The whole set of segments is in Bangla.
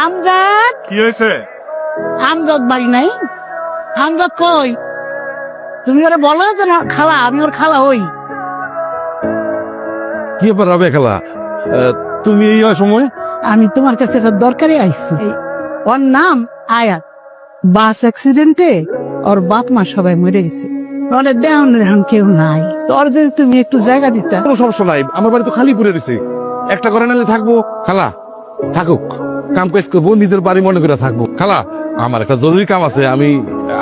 আমজাদ, কি হয়েছে? আমজাদ বাড়ি নাই? আমজাদ কই? তুমি ওরা বলো যে না খালা, আমি ওর খালা হই। কি ব্যাপার হবে খালা? তুমি এই সময়? আমি তোমার কাছে একটা দরকারে আইছি। ওর নাম আয়াত। বাস অ্যাক্সিডেন্টে ওর বাপ মা সবাই মরে গেছে। ওরে দেওয়ান এখন কেউ নাই। তোর যদি তুমি একটু জায়গা দিতা। কোনো সমস্যা নাই, আমার বাড়ি তো খালি পড়ে রয়েছে। একটা করে নালে থাকবো। খালা থাকুক, কাম কাজ করবো, নিজের বাড়ি মনে করে থাকবো। খালা আমার একটা জরুরি কাম আছে, আমি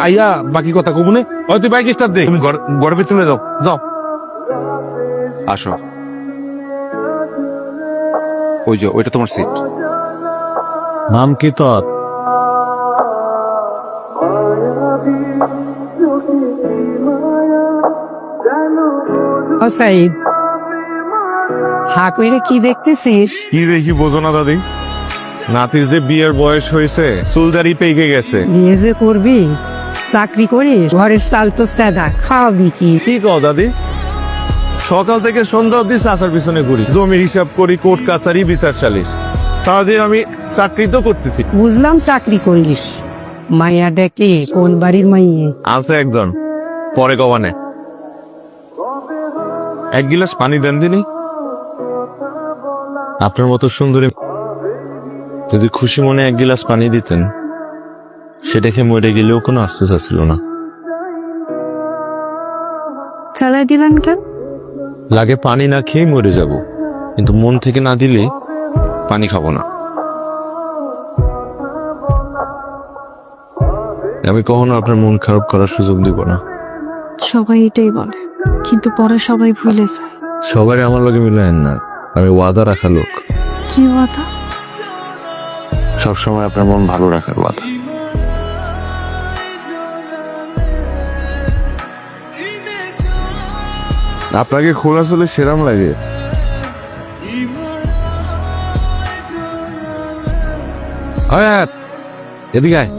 আইয়া বাকি কথা কব না। হয়তো বাইক স্টার্ট দে, তুমি ঘরে পেছনে যাও। যাও, আসো। ওই যে ওইটা তোমার সিট। নাম কি তোর? ও সাইদ, হা কইরে কি দেখতেছিস? কি দেখি বোঝো না দাদি? নাতির যে বিয়ের বয়স হয়েছে, চুলদারি পেকে গেছে। বিয়ে যে করবি, চাকরি করিস, ঘরের চাল তো সাদা, খাওয়াবি কি? কি কও দাদি? সকাল থেকে সন্ধ্যা অব্দি চাচার পিছনে ঘুরি, জমির হিসাব করি, কোর্ট কাছারি, বিচার সালিশ। তাদের আমি চাকরি তো করতেছি। বুঝলাম চাকরি করিস, মাইয়া ডেকে কোন বাড়ির মাইয়ে? আছে একজন, পরে কবানে। এক গিলাস পানি দেন দিনি। আপনার মতো সুন্দরী যদি খুশি মনে এক গিলাস পানি দিতেন, সেটা খেয়ে মরে গেলেও কোনো আফসোস আসছিল না। চালাই দিলেন কেন? লাগে পানি না খেয়ে মরে যাব, কিন্তু মন থেকে না দিলে পানি খাবো না। আমি কখনো আপনার মন খারাপ করার সুযোগ দিব না। সবাই এটাই বলে, কিন্তু পরে সবাই ভুলে যায়। সবাই আমার লগে মিলায়েন না, আমি ওয়াদা রাখা লোক। কি কথা? সবসময় আপনার মন ভালো রাখার ওয়াদা। আপনাকে খোলা চলে সেরাম লাগে। আয়াত, এদিকে আয়।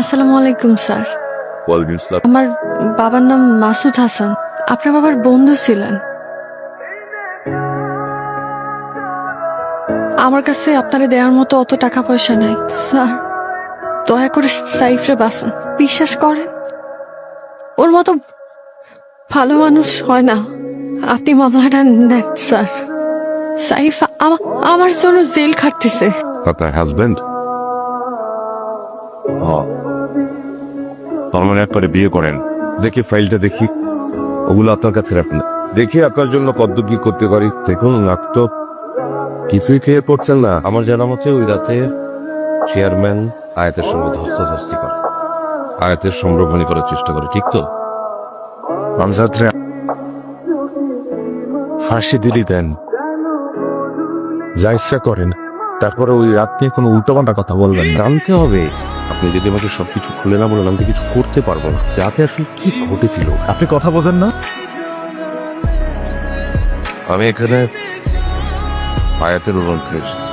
আসসালামু আলাইকুম স্যার। ওয়ালাইকুম আসসালাম। আমার বাবার নাম মাসুদ হাসান, আপনার বাবার বন্ধু ছিলেন। আমার কাছে আপনারে দেওয়ার মতো অত টাকা পয়সা নাই তো স্যার, দয়া করে সাইফরে বাঁচান। বিশ্বাস করেন, ওর মতো ভালো মানুষ হয় না। আপনি মামলাটা নেন স্যার। সাইফ আমার জন্য জেল খাটতেছে। তার হাজবেন্ড? তার মানে একবারে বিয়ে করেন। দেখি ফাইলটা দেখি, ওগুলো আপনার কাছে রাখেন। দেখি আপনার জন্য কত কি করতে পারি। দেখুন তো কিছুই খেয়ে পড়ছেন না। আমার জানা মতে ওই রাতে চেয়ারম্যান আয়াতের সঙ্গে ধস্তাধস্তি করে, আয়াতের সংরক্ষণী করার চেষ্টা করে, ঠিক তো? আমজাদরে ফাঁসি দিলি দেন, যা ইচ্ছা করেন, তারপরে ওই রাত নিয়ে কোনো উল্টোপাল্টা কথা বলবেন। জানতে হবে, আপনি যদি আমাকে সবকিছু খুলে না বলেন আমি তো কিছু করতে পারবো না। রাতে আসলে কি ঘটেছিল আপনি কথা বোঝেন না। আমি এখানে আয়াতের উদাহরণ খেয়ে এসেছি।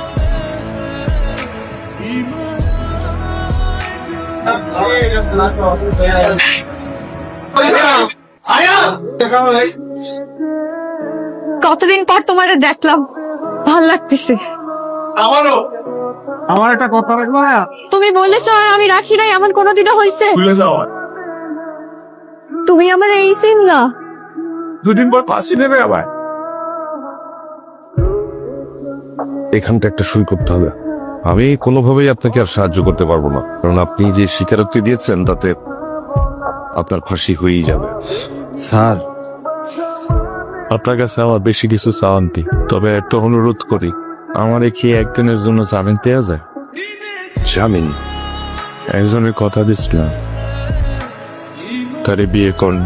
কতদিন পর তোমার দেখলাম, ভাল লাগতেছে। আমার একটা কথা রাখবা। তুমি বলেছো আর আমি রাখি নাই, এমন কোনোদিনও হয়েছে? ভুলে যাও। তুমি আমার এই সিন না। দুদিন পর ফাঁসি দেবে আবার। এখানটা একটা সই করতে হবে। আমি কোনোভাবেই আপনাকে আর সাহায্য করতে পারবো না, কারণ আপনি যে স্বীকারোক্তি দিয়েছেন তাতে আপনার ফাঁসি হয়েই যাবে। স্যার, আপনার কাছে আমার বেশি কিছু চাওয়ান্তি, তবে একটা অনুরোধ করি, আমার কি একদিনের জন্য জামিন দেওয়া যায়? জামিন? একজনের কথা দিচ্ছিলাম, তারে বিয়ে করুন।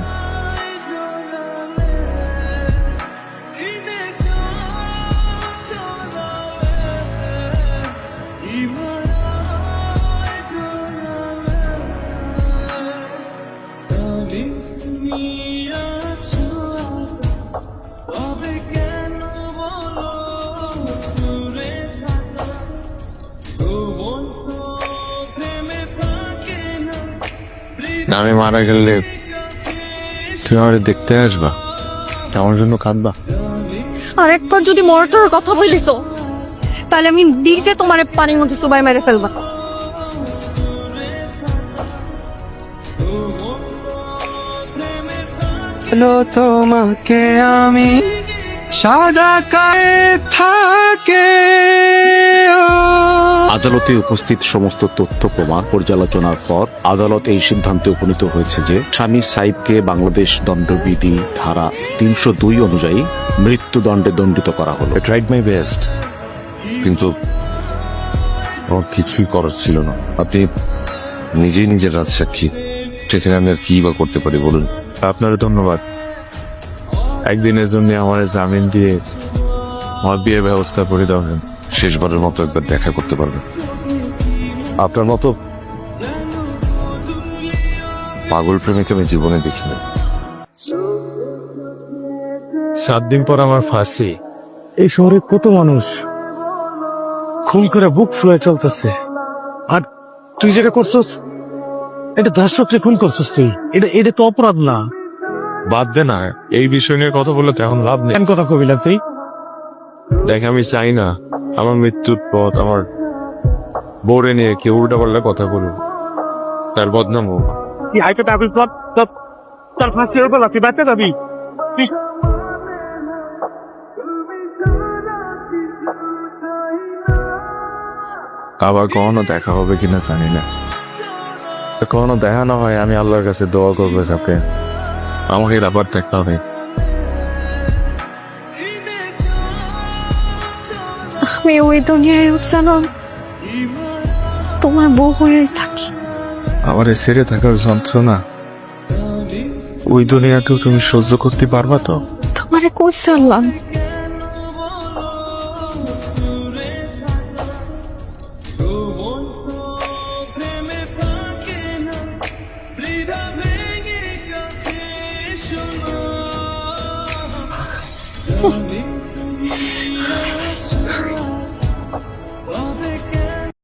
আমি মারা গেলে তুমি আমার দেখতে আসবা, আমার জন্য কাঁদবা। আরেকবার যদি মরটোর কথা বলিস তাহলে আমি নিজে তোমার পানির মধ্যে সবাই মেরে ফেলবা। তোমাকে আমি সাদা কায়ে থাকে। আদালতে উপস্থিত সমস্ত তথ্য প্রমাণ পর্যালোচনার পর আদালত এই সিদ্ধান্তে উপনীত হয়েছে যে স্বামী সাইদকে বাংলাদেশ দণ্ডবিধি ধারা 302 অনুযায়ী মৃত্যুদণ্ডে দণ্ডিত করা হলো। ট্রাইড মাই বেস্ট, কিন্তু আমার কিছুই করার ছিল না। আপনি নিজেই নিজের রাজসাক্ষী, সেখানে আমি আর কি বা করতে পারি বলুন? আপনার ধন্যবাদ, একদিনের জন্য আমার জামিন দিয়ে আমার বিয়ের ব্যবস্থা করে দেবেন। শেষবারের মতো একবার দেখা করতে পারবেন। আপনার মতো পাগল প্রেমিক আমি জীবনে দেখিনি। 7 দিন পর আমার ফাঁসি। এই শহরে কত মানুষ খুন করে বুক ফুলে চলতেছে, আর তুই যেটা করছস এটা দর্শকরে খুন করছস। তুই এটা তো অপরাধ না। বাদ দে না, এই বিষয় নিয়ে কথা বলে তো এখন লাভ নেই। কেন কথা কবি না তুই? দেখ, আমি চাই না আমার মৃত্যুর পর আমার বোরে নিয়ে কেউ উল্টা পাল্টা কথা বলুক, তার বদনাম হোক। তুই হাইতে দাবি তার ফাঁসি হবে না, তুই বাঁচতে যাবি। আবার কখনো দেখা হবে কিনা জানি না, কখনো দেখা না হয় আমি আল্লাহর কাছে দোয়া করবো সাথে আমাকে আবার দেখা হবে। আমি ওই দুনিয়ায় জানো তোমার বউ হয়ে থাকি। আমার ছেড়ে থাকার যন্ত্রণা ওই দুনিয়াকেও তুমি সহ্য করতে পারবা তো? তোমারে কই সারলাম,